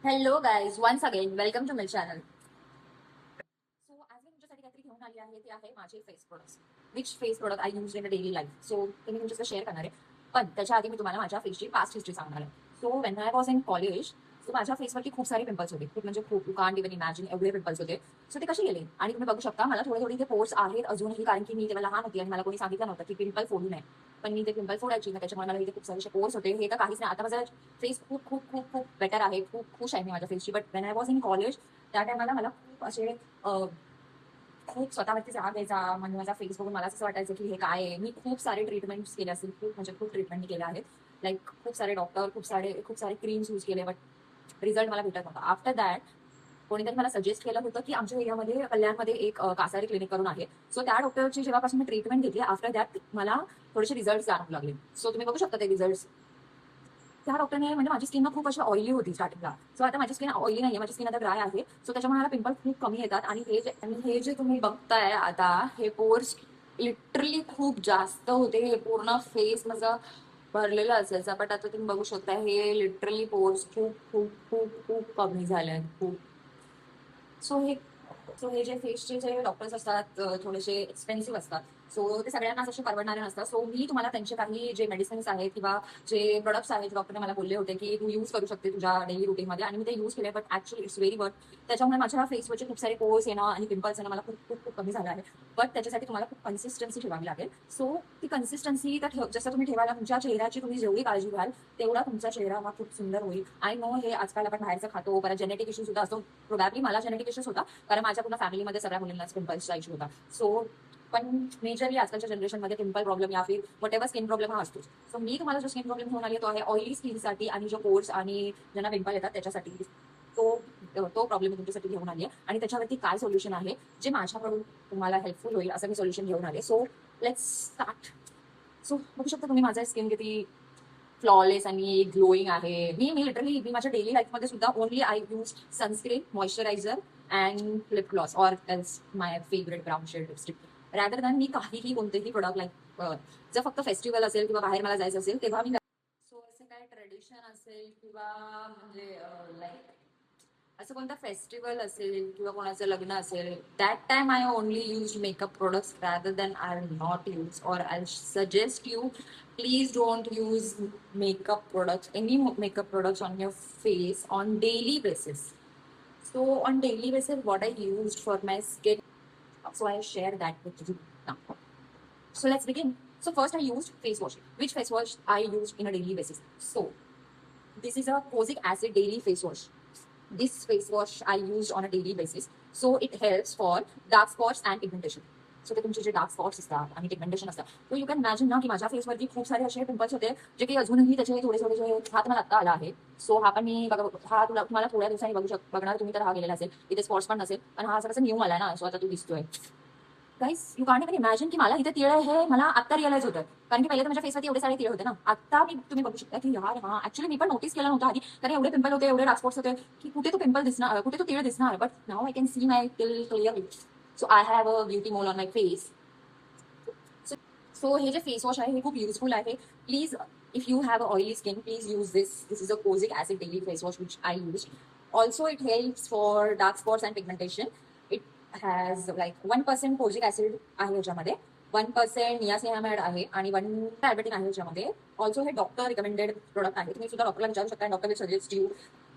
Hello guys, once again, welcome to my channel. So आज मी तुमच्यासाठी काहीतरी घेऊन आली आहे ते आहे माझे face products. Which face product I use in a daily life. So ते मी तुमच्यासोबत शेअर करणार आहे. पण त्याच्या आधी मी तुम्हाला माझ्या फेसची पास्ट हिस्ट्री सांगणार आहे. So when I was in college, so माझ्या फेसवरती खूप सारे पिंपल्स होते. खूप म्हणजे खूप, यू कांट इवन इमॅजिन एवढे पिंपल्स होते. सो ते कसे गेले आणि तुम्ही बघू शकता मला थोडे थोडे ते पोर्स आहेत अजूनही, कारण की मी तेव्हा लहान होती आणि मला कोणी सांगितलं नव्हतं की पिंपल फोडू नये. पण मी ते पिंपल फोडायची ना, त्याच्यामुळे मला इथे खूप सारे पोर्स होते. हे तर काहीच नाही, आता माझा फेस खूप खूप खूप खूप बेटर आहे. खूप खुश आहे मी माझ्या फेसची. But when I was in college त्या टायमाला मला खूप असे खूप स्वतःवरती राग यायचा. म्हणजे माझा फेस बघून मला असं वाटायचं की हे काय आहे. मी खूप सारे ट्रीटमेंट्स केले असतील, खूप म्हणजे खूप ट्रीटमेंट केल्या आहेत. लाईक खूप सारे डॉक्टर, खूप सारे क्रीम्स यूज केले, बट रिझल्ट मला भेटत नव्हता. आफ्टर दॅट कोणीतरी मला सजेस्ट केलं होतं की आमच्या एरियामध्ये कल्याणमध्ये एक कासारी क्लिनिक करून आहे. सो त्या डॉक्टरची जेव्हापासून मी ट्रीटमेंट घेतली, आफ्टर दॅट मला थोडेसे रिझल्ट जाणवू लागले. सो तुम्ही बघू शकता ते रिझल्ट. त्या डॉक्टरने म्हणजे माझी स्किन ना खूप अशी ऑइली होती स्टार्टिंगला. सो आता माझी स्किन ऑइली नाहीये, माझी स्किन आता ड्राय आहे. सो त्याच्यामुळे मला पिंपल खूप कमी येतात. आणि हे जे तुम्ही बघताय आता, हे पोर्स लिटरली खूप जास्त होते. हे पूर्ण फेस माझा भरलेला असायचा, बट आता तुम्ही बघू शकता हे लिटरली पोर्स खूप खूप खूप खूप कमी झाले आहेत. खूप. सो हे सो हे जे फेसचे जे डॉक्टर्स असतात थोडेसे एक्सपेन्सिव्ह असतात. सो ते सगळ्यांना असे परवडणारे नसतात. सो मी तुम्हाला त्यांचे काही जे मेडिसिन्स आहेत किंवा जे प्रोडक्ट्स आहेत, डॉक्टरने मला बोलले होते की तू यूज करू शकते तुझ्या डेली रुटीनमध्ये, आणि मी ते यूज केले. But actually it's very worth. त्याच्यामुळे माझ्या फेसवरचे खूप सारे पोर्स येणं आणि पिंपल्स येणं मला खूप खूप खूप कमी झालं आहे. बट त्याच्यासाठी तुम्हाला खूप कन्सिस्टन्सी ठेवावी लागेल. सो ती कन्सिस्टन्सी तर जसं तुम्ही ठेवायला तुमच्या चेहऱ्याची तुम्ही जेवढी काळजी घ्याल तेवढा तुमचा चेहरा हा खूप सुंदर होईल. आय नो हे आजकाल आपण बाहेरचं खातो, परत जेनेटिक इश्यू सुद्धा असतो. प्रोबॅबली मला जेनेटिक इश्यूज होता, कारण माझ्या पूर्ण फॅमिलीमध्ये सगळ्या मुलींनाच पिंपल्सचा इश्यू होता. सो पण मेजरली आजकालच्या जनरेशनमध्ये पिंपल प्रॉब्लेम या फिर वट एव्हर स्किन प्रॉब्लेम हा असतोच. सो मी तुम्हाला जो स्किन प्रॉब्लेम घेऊन आली तो आहे ऑइली स्किनसाठी आणि जो पोर्स आणि ज्यांना पिंपल येतात त्याच्यासाठी. तो तो प्रॉब्लेम तुमच्यासाठी घेऊन आली आहे आणि त्याच्यावरती काय सोल्युशन आहे जे माझ्याकडून तुम्हाला हेल्पफुल होईल असं मी सोल्युशन घेऊन आले. So let's start. सो बघू शकता तुम्ही माझा स्किन किती फ्लॉलेस आणि ग्लोईंग आहे. मी लिटरली मी माझ्या डेली लाईफमध्ये सुद्धा only I use sunscreen, moisturiser and lip gloss or else my favourite brown shade lipstick. Rather than मी काहीही कोणतेही प्रोडक्ट लाईक जर फक्त फेस्टिवल असेल किंवा बाहेर मला जायचं असेल तेव्हा मी. सो असं काय ट्रेडिशन असेल किंवा म्हणजे लाईक असं कोणता फेस्टिवल असेल किंवा कोणाचं लग्न असेल, that time I only use makeup products rather than I not use or I suggest you please don't use makeup products, any makeup products on your face on daily basis. So on daily basis, what I used for my skin, so I share that with you now. So let's begin. So first I used face wash. Which face wash I used in a daily basis? So this is a Kojic acid daily face wash. This face wash I used on a daily basis. So it helps for dark spots and pigmentation. So ते तुमचे जे dark spots असतात आणि pigmentation असतात. तो you can imagine ना की माझ्या फेसवरती खूप सारे असे पिंपल्स होते जे की अजूनही त्याचे थोडे थोडे जे हात मला आता आला आहे. सो हा पण मी हा तुम्हाला थोड्या दिवसांनी बघणार तुम्ही, तर हा गेलेला असेल, इथे स्पॉट्स पण नसेल. पण हा असं कसं न्यू आला ना, सो आता तू दिसतोय. गाईस यू कांट इवन इमॅजिन की मला इथे तिळ हे मला आता रिअलाइज होतं. कारण की पहिले तर माझ्या फेसवरती एवढे सारे तिळ होते ना. आता तुम्ही बघू शकता की यार हा ऍक्च्युली मी पण नोटीस केलं नव्हतं आधी, कारण एवढे पिंपल होते, एवढे डार्क स्पॉट्स होते की कुठे तो पिंपल दिसणार, कुठे तो तिळ दिसणार. But now I can see my till clearly. So I have a beauty मोल ऑन माय फेस. सो हे जे फेस वॉश आहे हे खूप युजफुल आहे. Please if you have a oily skin please use this is a kojic acid daily face wash which I use. Also it helps for dark spots and pigmentation. It has like 1% kojic acid आहे याच्यामध्ये, 1% niacinamide आहे आणि 1 डायबेटिन आहे याच्यामध्ये. Also हे doctor recommended product आहे. तुम्ही सुद्धा डॉक्टरला विचारू शकता, doctor will suggest you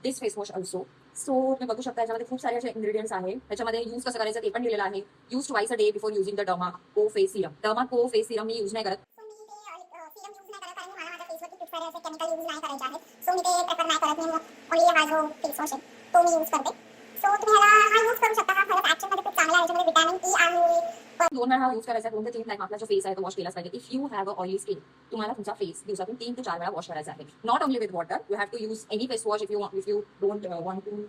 this face wash also. So तुम्ही बघू शकता याच्यामध्ये खूप सारे असे इन्ग्रेडियंट्स आहेत. त्याच्यामध्ये यूज कसं करायचं ते पण दिलेलं आहे. Use twice a day before using the Dermaco face serum. Dermaco face serum मी यूज नाही करत. सो मी ते सिरम यूज नाही करत कारण मला माझ्या फेसवरती खूप सारे असे केमिकल यूज नाही करायचे आहेत. सो मी ते प्रेफर नाही करत. मी ओनली हा जो फेस वॉश आहे तो मी यूज करते. सो तुम्ही हा यूज करू शकता. हा खरंच ऍक्च्युअली खूप चांगला आहे. याच्यामध्ये विटॅमिन ई आहे. 2 वेळा हा यूज करायचा, 2 ते 3 टाइम आपला जो फेस आहे तो वॉश केलाच पाहिजे. If you have a oily skin तुम्हाला तुमचा फेस दिवसातून 3 ते 4 वेळा वॉश करायचा आहे. Not only with water, you have to use any face wash. If you don't want to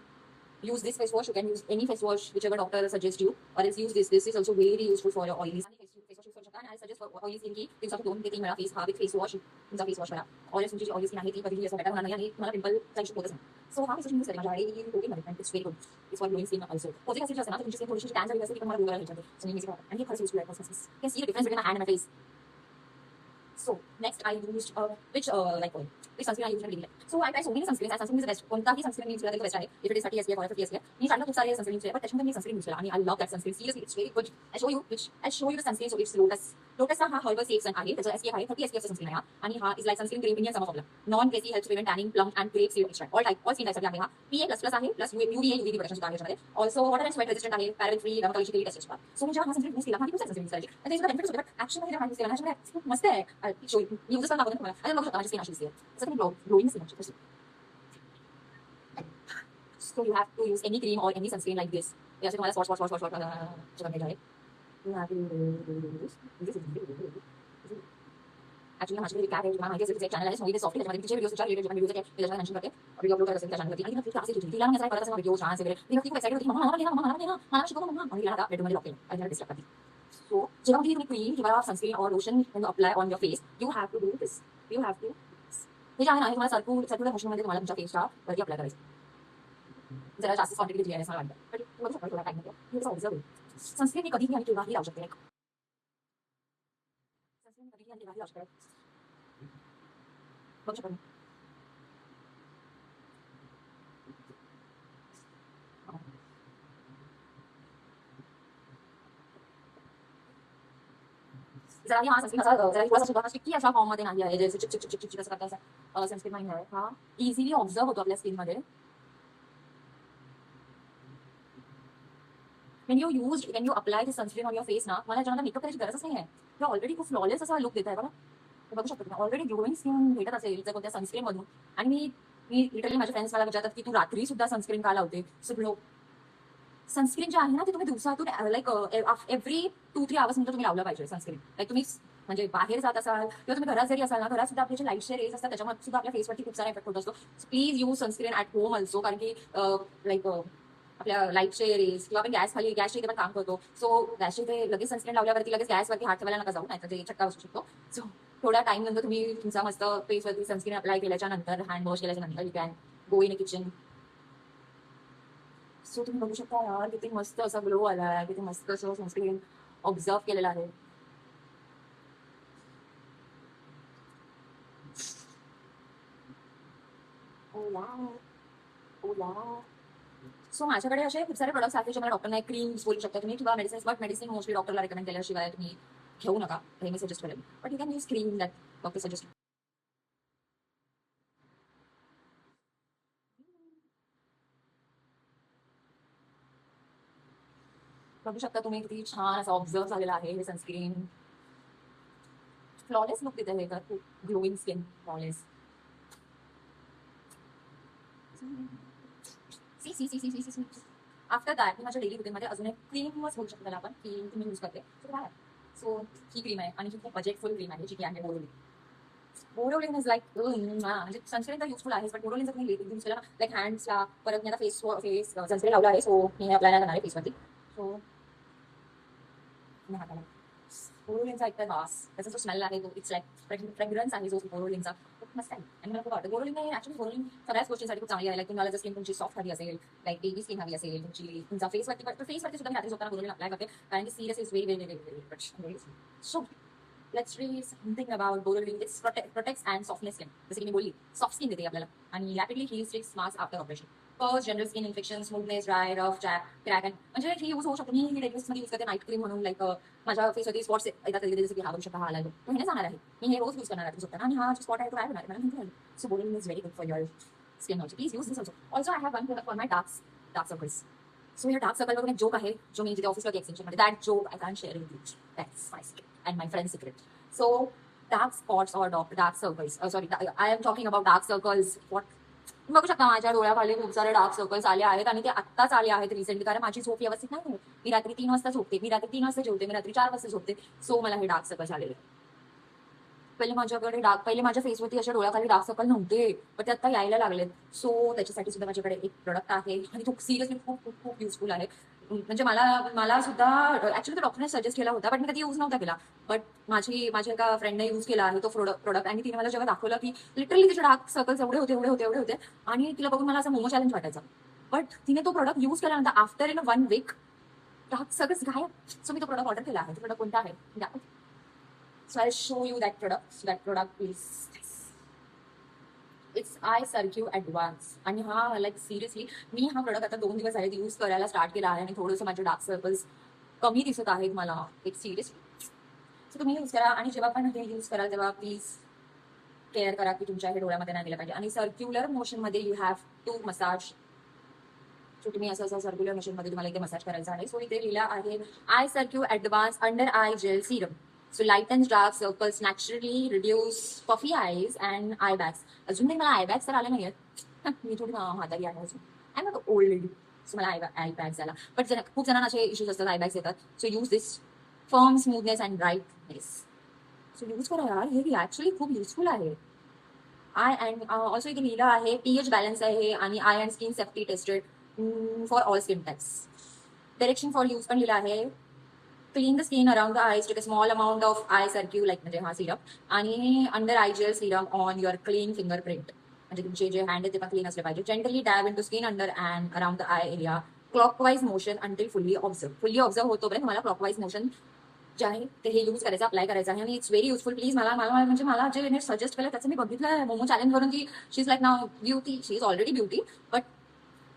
use this face wash, you can use any face wash whichever doctor suggests you, or else use this is also very useful for your oily skin. face wash use करू शकता. आणि I suggest for oily skin की दिवसातून 2 ते 3 वेळा face हा with face wash तुमचा face wash करा. ऑइल तुमची जी ऑइली स्किन आहे ती कधीही असं बेटर होणार नाही आणि तुम्हाला पिंपलचा इश्यू होतच नाही. सो हा फेस वॉश यूज करेल माझ्या डेली रुटीनमध्ये आणि it's very good. It's for glowing skin also. Kojic acid असतं ना, तुमची स्किन थोडीशी टॅन झाली असेल ती पण मला ग्लो करायला ह्याच्यात. सो मी आणि हे खरंच यूज केलं. Can see the difference between my hand and my face. So next I used which which sunscreen I used in daily life. So I tried so many sunscreens and sunscreen is the best. कोणताही sunscreen use केला तर best आहे. If it is 30 SPF or 50 SPF. मी चांगलं खूप सारे sunscreen use केले, but त्याच्यामध्ये मी sunscreen use केला आणि I love that sunscreen. Seriously, it's very good. I'll show you the sunscreen. So it's Lotus. Lotusचा हा हर्बल सेफ सन आहे. त्याचा SPF आहे 30 SPF चा sunscreen आहे हा. आणि हा is like sunscreen cream Indian summer formula. Non greasy, helps prevent tanning, plum and grape seed extract. All skin types साठी आहे हा. PA++ आहे plus UVA UVB protection सुद्धा आहे याच्यामध्ये. Also water and sweat resistant आहे. Paraben free, dermatology tested सुद्धा. So मी जेव्हा हा sunscreen use केला, हा खूप सारे sunscreen use करायचे. आणि त्याचे benefits होते, but actually मध्ये use केला ना, त्याच्यामध्ये खूप मस्त आहे. I'll show you. Me uses पण दाखवते तुम्हाला. आणि बघू शकता माझी स्किन अशी दिसते. जसं की glowing skin आहे. So you have to use any cream or any sunscreen like this. या असे तुम्हाला swatch करायचे आहे. You have to use this is actually माझ्याकडे काय आहे तुम्हाला माहिती असेल चॅनल आहे सोनी सॉफ्ट त्याच्यामध्ये तिचे व्हिडिओ रिलेटेड व्हिडिओ आहे त्याच्यामध्ये मेन्शन करते व्हिडिओ अपलोड करते त्या चॅनलवरती आणि नक्की क्लासेस होती तिला मी परत असं व्हिडिओ छान वगैरे ती खूप एक्साइटेड होती मम्मा मला शिकव मम्मा आणि तिला बेडरूममध्ये लॉक केलं आणि तिला डिस्टर्ब करते सो जेव्हा तुम्ही क्रीम किंवा sunscreen or lotion apply on your face you have to do this you have to हे जे आहे ना हे तुम्हाला सर्क्युलर मोशनमध्ये तुम्हाला तुमच्या फेसच्या वरती अप्लाय करायचं जरा जास्त क्वांटिटी घेतली आहे असं वाटतं पण बघू शकता थोडा टाइम हे कसं ऑब्झर्व सनस्क्रीन मी कधीही आणि केव्हाही लावू शकते सनस्क्रीन कधीही आणि केव्हाही लावू शकते बघू शकता जरा हा सनस्क्रीन असा जरा थोडासा सुद्धा स्टिकी अशा फॉर्म मध्ये नाही आहे जसे चिक चिक चिक चिक चिक असं करता असा सनस्क्रीन नाही आहे हा इझिली ऑब्झर्व होतो आपल्या स्किन मध्ये when you apply this sunscreen on your face ना मला याच्यानंतर मेकअप करायची गरजच नाही आहे ऑलरेडी खूप फ्लॉलेस असा लुक देत आहे बघा बघू शकतो तुम्ही ऑलरेडी ग्लोईंग स्किन भेटत असेल जर कोणत्या सनस्क्रीन मधून आणि मी लिटरली माझ्या फ्रेंड्स मला विचारतात की तू रात्री सुद्धा सनस्क्रीन का लावते सो ग्लो सनस्क्रीन जे आहे ना ते तुम्ही दिवसातून लाईक एव्हरी 2-3 आवर्स नंतर तुम्ही लावलं पाहिजे सनस्क्रीन लाईक तुम्ही म्हणजे बाहेर जात असाल किंवा तुम्ही घरात जरी असाल ना घरात सुद्धा आपले जे लाईटचे रेज असतात त्याच्यामध्ये सुद्धा आपल्या फेसवरती खूप सारा इफेक्ट होत असतो please use sunscreen at home also कारण की लाईक आपल्या लाईटचे रेज किंवा आपण गॅसच्या इथे पण काम करतो सो गॅसच्या इथे लगेच सनस्क्रीन लावल्यावरती लगेच गॅसवरती हात ठेवायला नका जाऊ नाही तर ते चटका असू शकतो सो थोड्या टाइम नंतर तुम्ही तुमचा मस्त फेसवरती सनस्क्रीन अप्लाय केल्याच्या नंतर हँड वॉश केल्याच्या नंतर you can go in a kitchen so तुम्ही बघू शकता यार किती मस्त असा ग्लो आला आहे किती मस्त असं सनस्क्रीन ऑब्झर्व केलेला आहे सो माझ्याकडे असे खूप सारे प्रोडक्ट्स आहेत जे मला डॉक्टरने क्रीम्स बोलू शकता तुम्ही किंवा मेडिसिन्स बट मेडिसिन मोस्टली डॉक्टरला रेकमेंड केल्याशिवाय तुम्ही घेऊ नका हे मी सजेस्ट करेन but you can use cream that doctor suggest बघू शकता तुम्ही किती छान असं ऑब्झर्व झालेला आहे हे सनस्क्रीन फ्लॉलेस लुक देते हे खूप glowing skin flawless see after that मी माझ्या डेली रुटीनमध्ये अजून एक क्रीमच बोलू शकतो त्याला आपण की तुम्ही यूज करते सो काय सो ही क्रीम आहे आणि ही खूप बजेटफुल क्रीम आहे जी की आहे बोरोलिन बोरोलिन इज लाईक म्हणजे सनस्क्रीन तर युजफुल आहे बट बोरोलिन जर तुम्ही यूज केला लाईक हँड्सला परत मी आता फेस सनस्क्रीन लावला आहे सो मी हे अप्लाय नाही करणार आहे फेसवरती सो हाताला बोरोलिनचा एक तर वास त्याचा जो स्मेल आहे तो इट्स लाईक फ्रेग्रन्स आहे जो बोरोलिनचा खूप मस्त आहे आणि मला खूप आवडतं बोरोलिन ऍक्च्युली बोरोलिन सगळ्याच गोष्टींसाठी खूप चांगली आहे लाईक तुम्हाला जर स्किन तुमची सॉफ्ट हवी असेल लाईक बेबी स्किन हवी असेल तुमचा फेसवरती सुद्धा मी रात्री झोपताना बोरोलिन अप्लाय करते कारण की serious is very so let's read something about Boroline it's protects and softness skin जसं की मी बोलली सॉफ्ट स्किन देते आपल्याला आणि rapidly heal streaks mask after operation purse general skin infection smoothness dry rough crack म्हणजे हे यूज होऊ शकतो मी ही मध्ये यूज करते नाईट क्रीम म्हणून लाईक माझ्या फेसवरती स्पॉट्स येतात कधी जसं की हा बघू शकता हा आला तो हे जाणार आहे मी हे रोज यूज करणार आहे झोपताना आणि हा जो स्पॉट आहे तो काय होणार मला माहिती आहे so Boroline is very good for your skin also please use this also I have one product for my dark circles so या डार्क सर्कलवरून एक जोक आहे जो मी जिथे ऑफिसला एक्सटेन्शनमध्ये that joke I can share with you that's my secret and my friend secret so dark spots or dark circles sorry I am talking about dark circles what बघू शकता माझ्या डोळ्याखाली खूप सारे डार्क सर्कल्स आले आहेत आणि ते आत्ताच आले आहेत रिसेंटली कारण माझी झोप व्यवस्थित नाही मी रात्री 3 वाजता झोपते मी रात्री 3 वाजता जेवते मी रात्री 4 वाजता झोपते सो मला हे डार्क सर्कल्स आलेले पहिले माझ्या फेसवरती अशा डोळ्याखाली डार्क सर्कल नव्हते पण ते आता यायला लागलेत सो त्याच्यासाठी सुद्धा माझ्याकडे एक प्रोडक्ट आहे आणि तो सिरियसली खूप खूप खूप युजफुल आहे म्हणजे मला सुद्धा ऍक्च्युली डॉक्टरने सजेस्ट केला होता बट मी कधी यूज नव्हता केला बट माझ्या एका फ्रेंडने यूज केला आहे तो प्रोडक्ट आणि तिने मला जेव्हा दाखवलं की लिटरली तिचे डार्क सर्कल्स एवढे होते आणि तिला बघून मला असं मोमो चॅलेंज वाटायचा बट तिने तो प्रोडक्ट यूज केल्यानंतर after in 1 week dark circles गायब सो मी तो प्रोडक्ट ऑर्डर केला आहे तो प्रोडक्ट कोणता आहे So I'll show you that product. So that product is it's I Circu advance. आणि हा लाईक सिरियसली मी हा प्रोडक्ट आता 2 दिवस आहेत यूज करायला स्टार्ट केला आहे आणि थोडंसं माझे डार्क सर्कल्स कमी दिसत आहेत मला. It's seriously. सो तुम्ही यूज करा आणि जेव्हा पण हे यूज कराल तेव्हा प्लीज केअर करा की तुमच्या हे डोळ्यामध्ये नाही गेलं पाहिजे. आणि सर्क्युलर मोशनमध्ये you have to massage. So तुम्ही असं सर्क्युलर मोशनमध्ये तुम्हाला इथे मसाज करायचा आहे. सो इथे लिहिलं आहे eye Circu advance under eye gel serum. So lightens dark circles naturally reduce puffy eyes and eye bags. अजून नाही मला आय बॅग्स तर आले नाही आहेत. मी थोडी म्हातारी आहे अजून. I not old lady. So मला आय बॅग्स आला. बट खूप जणांना असे इश्यूज असतात आय बॅग्स येतात. So use this firm smoothness and brightness. So use करा यार, हे ॲक्च्युअली खूप युजफुल आहे. आय अँड ऑल्सो इथे लिहिलं आहे पीएच बॅलन्स आहे आणि eye and skin safety tested for all skin types. Direction for use पण लिहिलं आहे. Clean the skin around the eyes take a small amount of eye Circu like म्हणजे हा सिरम. आणि under eye gel serum on your clean fingerprint. म्हणजे तुमचे जे hand आहे ते पण क्लीन असले पाहिजे. Gently dab in to skin under and around the eye area clockwise motion until fully observe होतोपर्यंत तुम्हाला क्लॉकवाईज मोशन जे आहे ते हे यूज करायचं, अप्लाय करायचं आहे. आणि इट्स व्हेरी युजफुल. प्लीज मला मला म्हणजे मला जे सजेस्ट केलं त्याचं मी बघितलं मोमो चॅलेंजवरून की she is like now beauty. She is already beauty but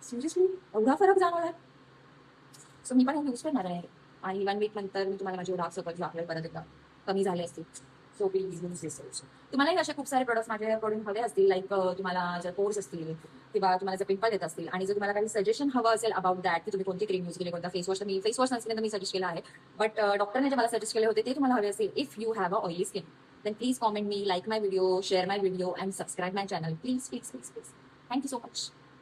seriously एवढा फरक जाणवला. सो मी पण हे यूज करणार आहे आणि 1 वीक नंतर मी तुम्हाला माझे डार्क सर्कल्स दाखवेल परत एकदा कमी झाले असतील. So please use this also. तुम्हालाही असे खूप सारे प्रोडक्ट्स माझ्याकडून हवे असतील लाईक तुम्हाला जर पोर्स असतील किंवा तुम्हाला जर पिंपल येत असतील आणि जर तुम्हाला काही सजेशन हवं असेल अबाउट दॅट की तुम्ही कोणती क्रीम यूज केली, कोणता फेस वॉश. तर मी फेस वॉश सनस्क्रीन मी सजेस्ट केलं आहे. बट डॉक्टरने जे मला सजेस्ट केले होते ते तुम्हाला हवे असेल if you have a oily skin then please comment me, like my video, share my video and subscribe my channel. Please. Thank you so much.